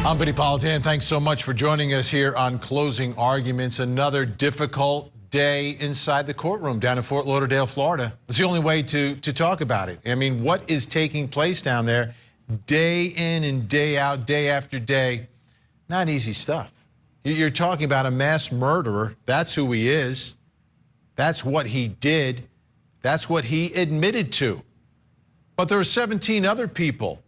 I'm Vinny Politan. Thanks so much for joining us here on Closing Arguments. Another difficult day inside the courtroom down in Fort Lauderdale, Florida. It's the only way to talk about it. I mean, what is taking place down there day in and day out, day after day? Not easy stuff. You're talking about a mass murderer. That's who he is. That's what he did. That's what he admitted to. But there are 17 other people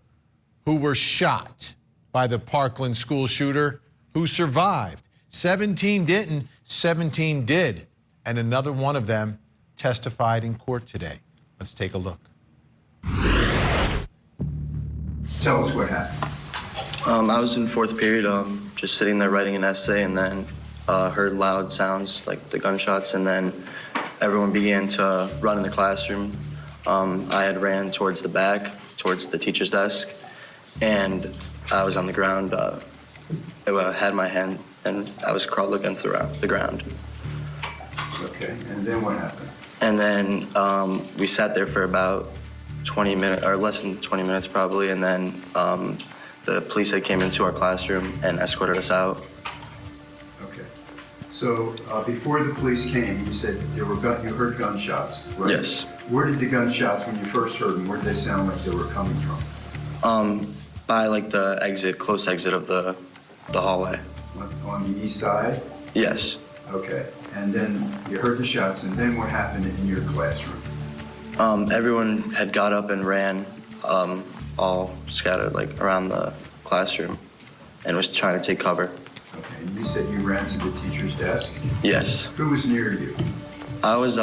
who were shot by the Parkland school shooter who survived. 17 didn't, 17 did. And another one of them testified in court today. Let's take a look. Tell us what happened. I was in fourth period, just sitting there writing an essay, and then heard loud sounds like the gunshots, and then everyone began to run in the classroom. I had ran towards the back, towards the teacher's desk, and I was on the ground. I had my hand, and I was crawled against the ground. Okay, and then what happened? And then we sat there for about 20 minutes, or less than 20 minutes probably, and then the police had came into our classroom and escorted us out. Okay, so before the police came, you said you heard gunshots, right? Yes. Where did the gunshots, when you first heard them, where did they sound like they were coming from? By like the exit, close exit of the hallway. On the east side? Yes. Okay, and then you heard the shots, and then what happened in your classroom? Everyone had got up and ran, all scattered like around the classroom, and was trying to take cover. Okay, and you said you ran to the teacher's desk? Yes. Who was near you? I was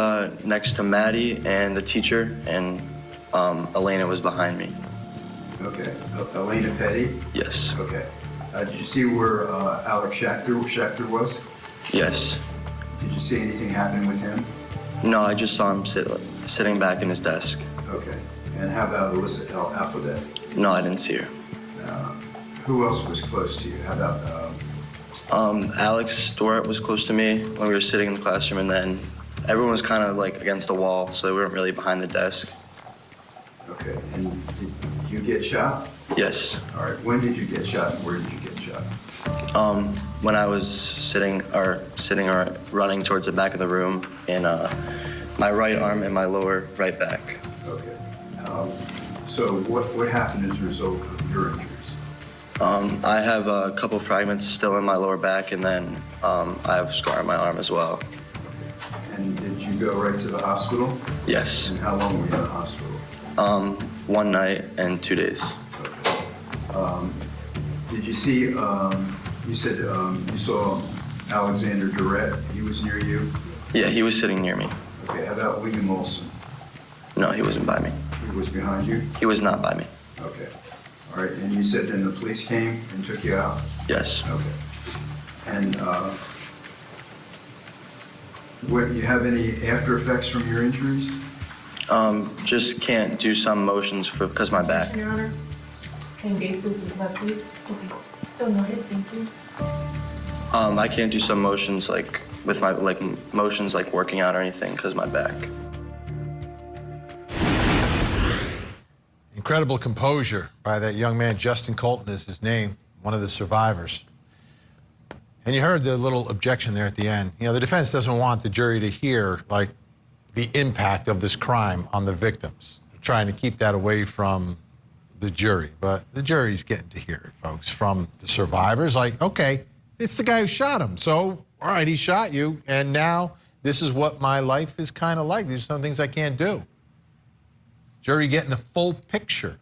next to Maddie and the teacher, and Elena was behind me. Okay, Elena Petty? Yes. Okay. Did you see where Alex Schachter was? Yes. Did you see anything happen with him? No, I just saw him sitting back in his desk. Okay. And how about Alyssa Alphabet? No, I didn't see her. Who else was close to you? How about... Alex Stewart was close to me when we were sitting in the classroom, and then everyone was kind of like against the wall, so they weren't really behind the desk. Okay. And did you get shot? Yes. All right. When did you get shot, and where did you get shot? When I was sitting or running towards the back of the room in my right arm and my lower right back. Okay. So what happened as a result of your injuries? I have a couple fragments still in my lower back, and then I have a scar on my arm as well. Okay. And did you go right to the hospital? Yes. And how long were you in the hospital? 1 night and 2 days. Okay. Did you see, you said you saw Alexander Durrett, he was near you? Yeah, he was sitting near me. Okay, how about William Olson? No, he wasn't by me. He was behind you? He was not by me. Okay. All right, and you said then the police came and took you out? Yes. Okay. And what, you have any after effects from your injuries? Just can't do some motions because my back. Your Honor, same basis as last week. So noted, thank you. I can't do some motions like with my motions like working out or anything because my back. Incredible composure by that young man. Justin Colton is his name, one of the survivors. And you heard the little objection there at the end. You know, the defense doesn't want the jury to hear, like, the impact of this crime on the victims. They're trying to keep that away from the jury. But the jury's getting to hear it, folks, from the survivors. Like, okay, it's the guy who shot him. So, all right, he shot you, and now this is what my life is kind of like. These are some things I can't do. Jury getting a full picture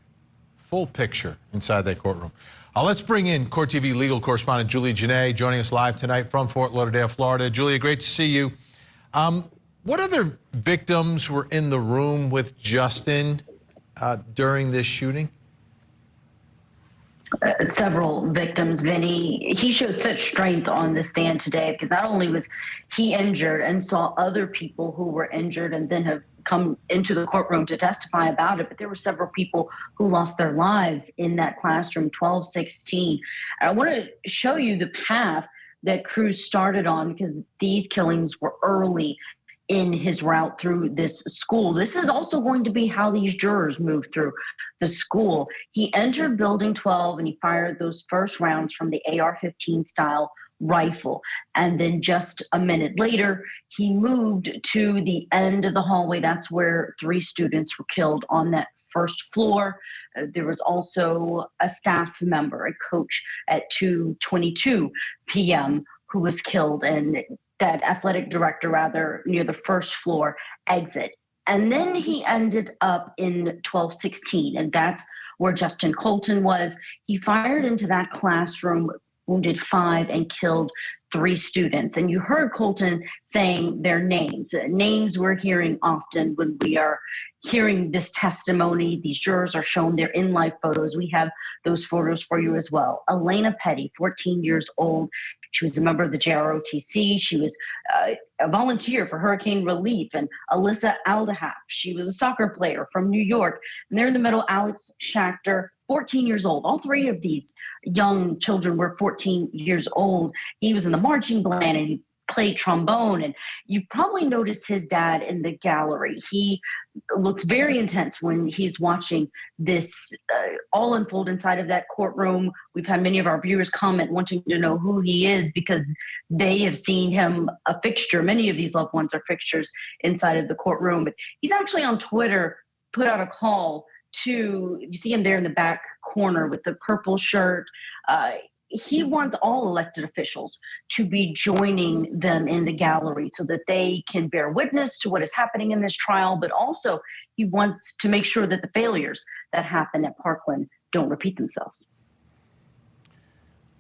inside that courtroom. Let's bring in Court TV legal correspondent Julia Janae, joining us live tonight from Fort Lauderdale, Florida. Julia, great to see you. What other victims were in the room with Justin during this shooting? Several victims, Vinny. He showed such strength on the stand today because not only was he injured and saw other people who were injured and then have come into the courtroom to testify about it, but there were several people who lost their lives in that classroom, 12-16. I want to show you the path that Cruz started on because these killings were early in his route through this school. This is also going to be how these jurors move through the school. He entered Building 12 and he fired those first rounds from the AR-15 style rifle. And then just a minute later, he moved to the end of the hallway. That's where 3 students were killed on that first floor. There was also a staff member, a coach at 2:22 p.m. who was killed, and that athletic director rather near the first floor exit. And then he ended up in 1216, and that's where Justin Colton was. He fired into that classroom, wounded 5 and killed 3 students. And you heard Colton saying their names. Names we're hearing often when we are hearing this testimony. These jurors are shown their in-life photos. We have those photos for you as well. Elena Petty, 14 years old. She was a member of the JROTC. She was a volunteer for hurricane relief. And Alyssa Aldahaf, she was a soccer player from New York. And there in the middle, Alex Schachter, 14 years old. All 3 of these young children were 14 years old. He was in the marching band and he played trombone. And you probably noticed his dad in the gallery. He looks very intense when he's watching this all unfold inside of that courtroom. We've had many of our viewers comment wanting to know who he is because they have seen him a fixture. Many of these loved ones are fixtures inside of the courtroom. But he's actually on Twitter put out a call to, you see him there in the back corner with the purple shirt. He wants all elected officials to be joining them in the gallery so that they can bear witness to what is happening in this trial, but also he wants to make sure that the failures that happen at Parkland don't repeat themselves.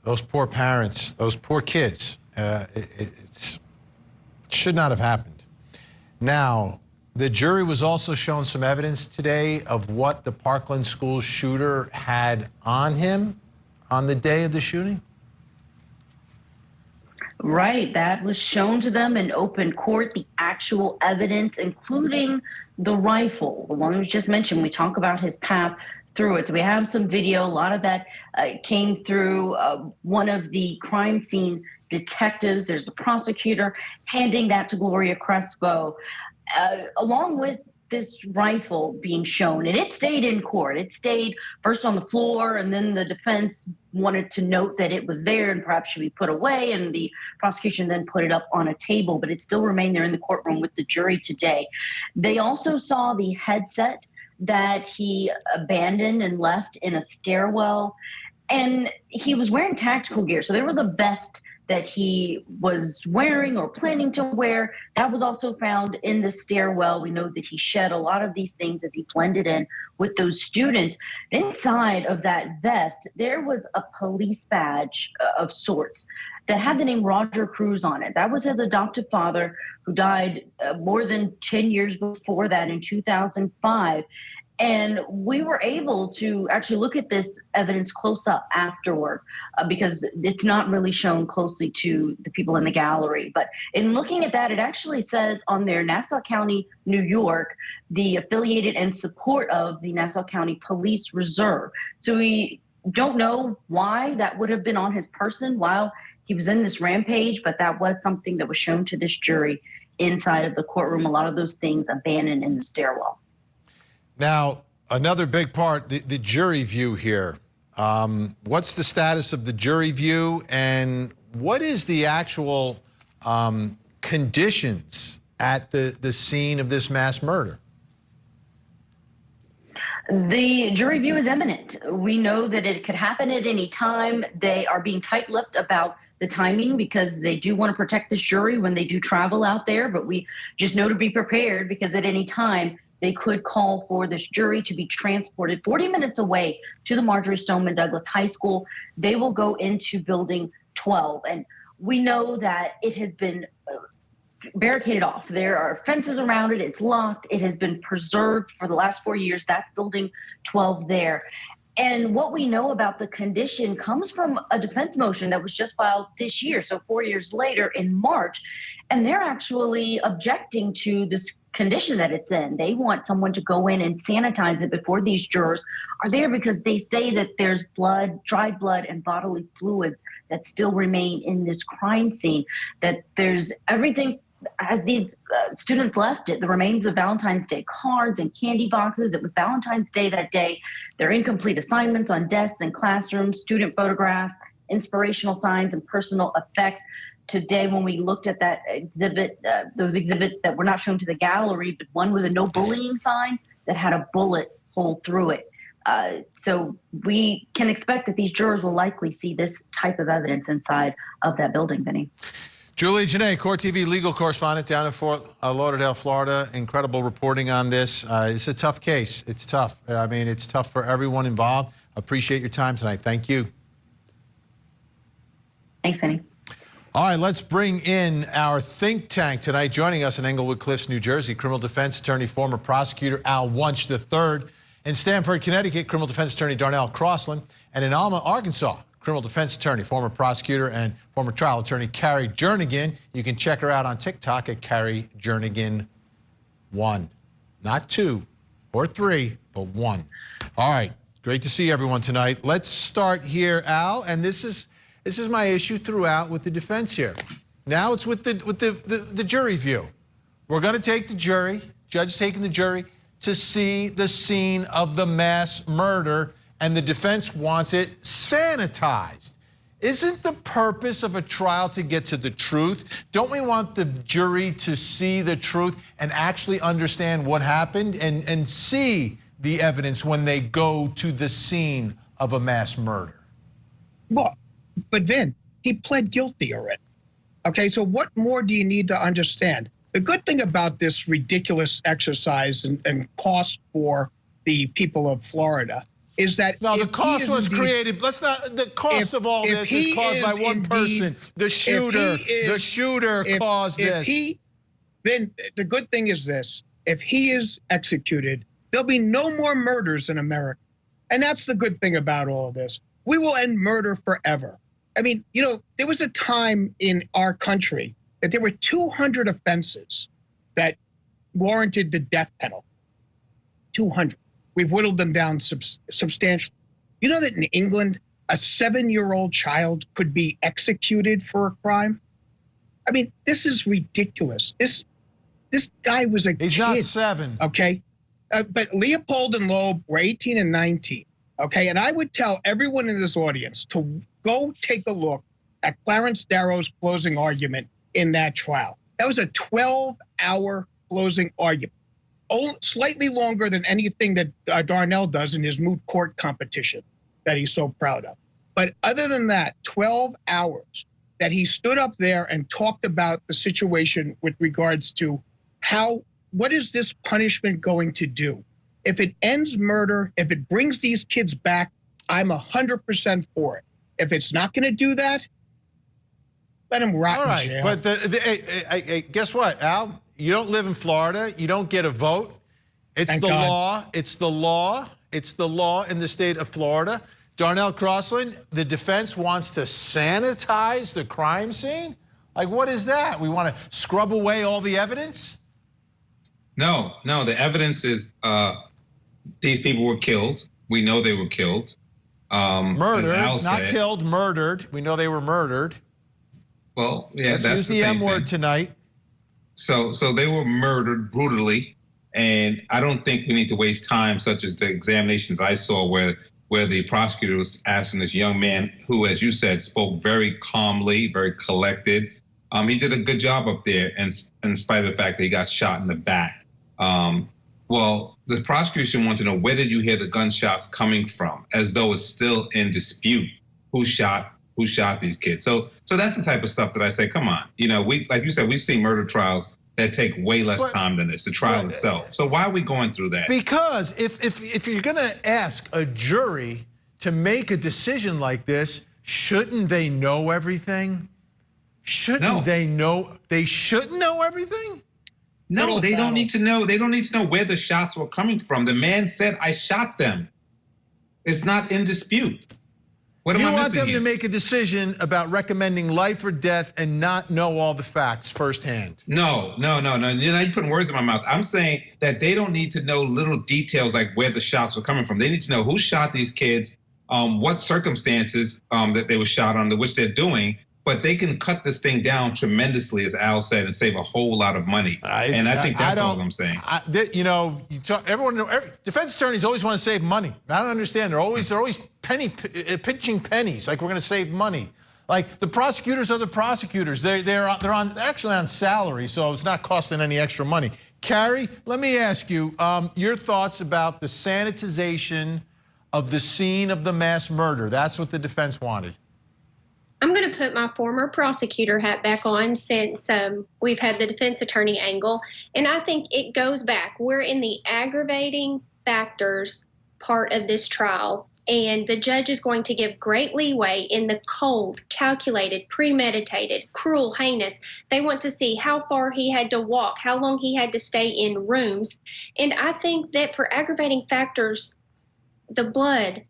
Those poor parents, those poor kids, it should not have happened. Now, the jury was also shown some evidence today of what the Parkland school shooter had on him on the day of the shooting? Right, that was shown to them in open court, the actual evidence, including the rifle, the one we just mentioned. We talk about his path through it. So we have some video. A lot of that came through one of the crime scene detectives. There's a prosecutor handing that to Gloria Crespo, along with this rifle being shown, and it stayed in court. It stayed first on the floor, and then the defense wanted to note that it was there and perhaps should be put away, and the prosecution then put it up on a table, but it still remained there in the courtroom with the jury today. They also saw the headset that he abandoned and left in a stairwell, and he was wearing tactical gear. So there was a vest that he was wearing or planning to wear. That was also found in the stairwell. We know that he shed a lot of these things as he blended in with those students. Inside of that vest, there was a police badge of sorts that had the name Roger Cruz on it. That was his adoptive father, who died more than 10 years before that in 2005. And we were able to actually look at this evidence close up afterward because it's not really shown closely to the people in the gallery. But in looking at that, it actually says on there, Nassau County, New York, the affiliated and support of the Nassau County Police Reserve. So we don't know why that would have been on his person while he was in this rampage, but that was something that was shown to this jury inside of the courtroom. A lot of those things abandoned in the stairwell. Now, another big part, the jury view here. What's the status of the jury view, and what is the actual conditions at the scene of this mass murder? The jury view is imminent. We know that it could happen at any time. They are being tight-lipped about the timing because they do want to protect this jury when they do travel out there, but we just know to be prepared because at any time they could call for this jury to be transported 40 minutes away to the Marjory Stoneman Douglas High School. They will go into Building 12, and we know that it has been barricaded off. There are fences around it. It's locked. It has been preserved for the last 4 years. That's Building 12 there. And what we know about the condition comes from a defense motion that was just filed this year, so 4 years later in March. And they're actually objecting to this condition that it's in. They want someone to go in and sanitize it before these jurors are there because they say that there's blood, dried blood, and bodily fluids that still remain in this crime scene, that there's everything as these students left, the remains of Valentine's Day cards and candy boxes. It was Valentine's Day that day. Their incomplete assignments on desks and classrooms, student photographs, inspirational signs, and personal effects. Today, when we looked at that exhibit, those exhibits that were not shown to the gallery, but one was a no bullying sign that had a bullet hole through it. So we can expect that these jurors will likely see this type of evidence inside of that building, Vinny. Julie Janae, Court TV legal correspondent down in Fort Lauderdale, Florida. Incredible reporting on this. It's a tough case. It's tough. I mean, it's tough for everyone involved. Appreciate your time tonight. Thank you. Thanks, Vinny. All right, let's bring in our think tank tonight. Joining us in Englewood Cliffs, New Jersey, criminal defense attorney, former prosecutor Al Wunsch III. In Stamford, Connecticut, criminal defense attorney Darnell Crossland. And in Alma, Arkansas, criminal defense attorney, former prosecutor and former trial attorney Carrie Jernigan. You can check her out on TikTok at Carrie Jernigan 1. Not 2 or 3, but 1. All right, great to see everyone tonight. Let's start here, Al, and this is my issue throughout with the defense here. Now it's with the jury view. We're going to take the jury, judge taking the jury, to see the scene of the mass murder, and the defense wants it sanitized. Isn't the purpose of a trial to get to the truth? Don't we want the jury to see the truth and actually understand what happened and see the evidence when they go to the scene of a mass murder? Well, but Vin, he pled guilty already. Okay, so what more do you need to understand? The good thing about this ridiculous exercise and cost for the people of Florida is that no, the cost was created. Let's not. The cost of all this is caused by one person. The shooter. The shooter caused this. Vin, the good thing is this: if he is executed, there'll be no more murders in America, and that's the good thing about all of this. We will end murder forever. I mean, you know, there was a time in our country that there were 200 offenses that warranted the death penalty. 200. We've whittled them down substantially. You know that in England, a 7-year-old child could be executed for a crime? I mean, this is ridiculous. This guy was a kid. He's not 7. Okay? But Leopold and Loeb were 18 and 19. Okay, and I would tell everyone in this audience to go take a look at Clarence Darrow's closing argument in that trial. That was a 12-hour closing argument, slightly longer than anything that Darnell does in his moot court competition that he's so proud of. But other than that, 12 hours that he stood up there and talked about the situation with regards to what is this punishment going to do? If it ends murder, if it brings these kids back, I'm 100% for it. If it's not going to do that, let him rot in jail. But guess what, Al? You don't live in Florida. You don't get a vote. It's Thank the God. law. It's the law. It's the law in the state of Florida. Darnell Crossland, the defense wants to sanitize the crime scene? Like, what is that? We want to scrub away all the evidence? No, the evidence is these people were killed. We know they were killed. Murdered, not killed, murdered. We know they were murdered. Well, yeah, Let's that's use the the same M word thing. tonight. So they were murdered brutally, and I don't think we need to waste time, such as the examinations I saw where the prosecutor was asking this young man who, as you said, spoke very calmly, very collected. He did a good job up there, and in spite of the fact that he got shot in the back. Well, the prosecution wanted to know, where did you hear the gunshots coming from? As though it's still in dispute who shot these kids. So that's the type of stuff that I say, come on. You know, like you said, we've seen murder trials that take way less time than this, the trial itself. So why are we going through that? Because if you're going to ask a jury to make a decision like this, shouldn't they know everything? Shouldn't they know? They shouldn't know everything? No, they don't need to know. They don't need to know where the shots were coming from. The man said, I shot them. It's not in dispute. What am I missing? You want them here? to make a decision about recommending life or death and not know all the facts firsthand. No. You're putting words in my mouth. I'm saying that they don't need to know little details like where the shots were coming from. They need to know who shot these kids, what circumstances that they were shot under, which they're doing. but they can cut this thing down tremendously, as Al said, and save a whole lot of money. And I think that's all I'm saying. Defense attorneys always want to save money. I don't understand. They're always pinching pennies, like we're going to save money. Like the prosecutors are the prosecutors. They're actually on salary, so it's not costing any extra money. Carrie, let me ask you your thoughts about the sanitization of the scene of the mass murder. That's what the defense wanted. I'm going to put my former prosecutor hat back on since we've had the defense attorney angle. And I think it goes back. We're in the aggravating factors part of this trial. And the judge is going to give great leeway in the cold, calculated, premeditated, cruel, heinous. They want to see how far he had to walk, how long he had to stay in rooms. And I think that for aggravating factors, the blood,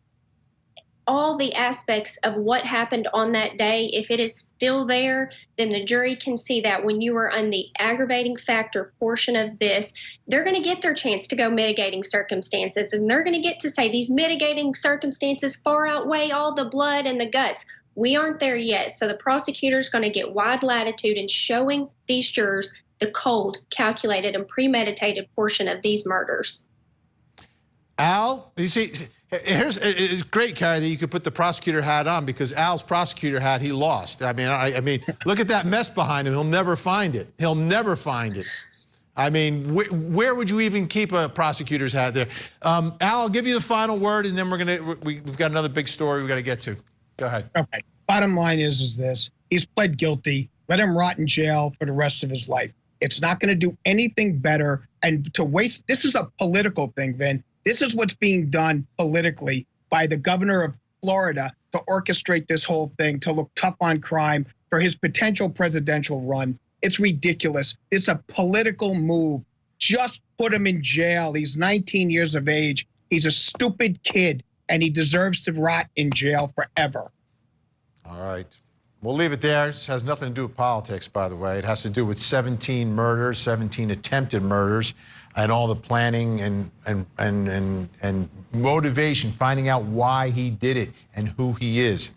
all the aspects of what happened on that day, if it is still there, then the jury can see that when you are on the aggravating factor portion of this, they're going to get their chance to go mitigating circumstances, and they're going to get to say these mitigating circumstances far outweigh all the blood and the guts. We aren't there yet, so the prosecutor's going to get wide latitude in showing these jurors the cold, calculated, and premeditated portion of these murders. Al, you see, it's great, Carrie, that you could put the prosecutor hat on, because Al's prosecutor hat, he lost. I mean, look at that mess behind him. He'll never find it. He'll never find it. I mean, where would you even keep a prosecutor's hat there? Al, I'll give you the final word, and then we've got another big story we've got to get to. Go ahead. Okay. Bottom line is this: he's pled guilty. Let him rot in jail for the rest of his life. It's not going to do anything better. And to waste, this is a political thing, Vin. This is what's being done politically by the governor of Florida to orchestrate this whole thing, to look tough on crime for his potential presidential run. It's ridiculous. It's a political move. Just put him in jail. He's 19 years of age. He's a stupid kid, and he deserves to rot in jail forever. All right. We'll leave it there. This has nothing to do with politics, by the way. It has to do with 17 murders, 17 attempted murders, and all the planning and motivation, finding out why he did it and who he is.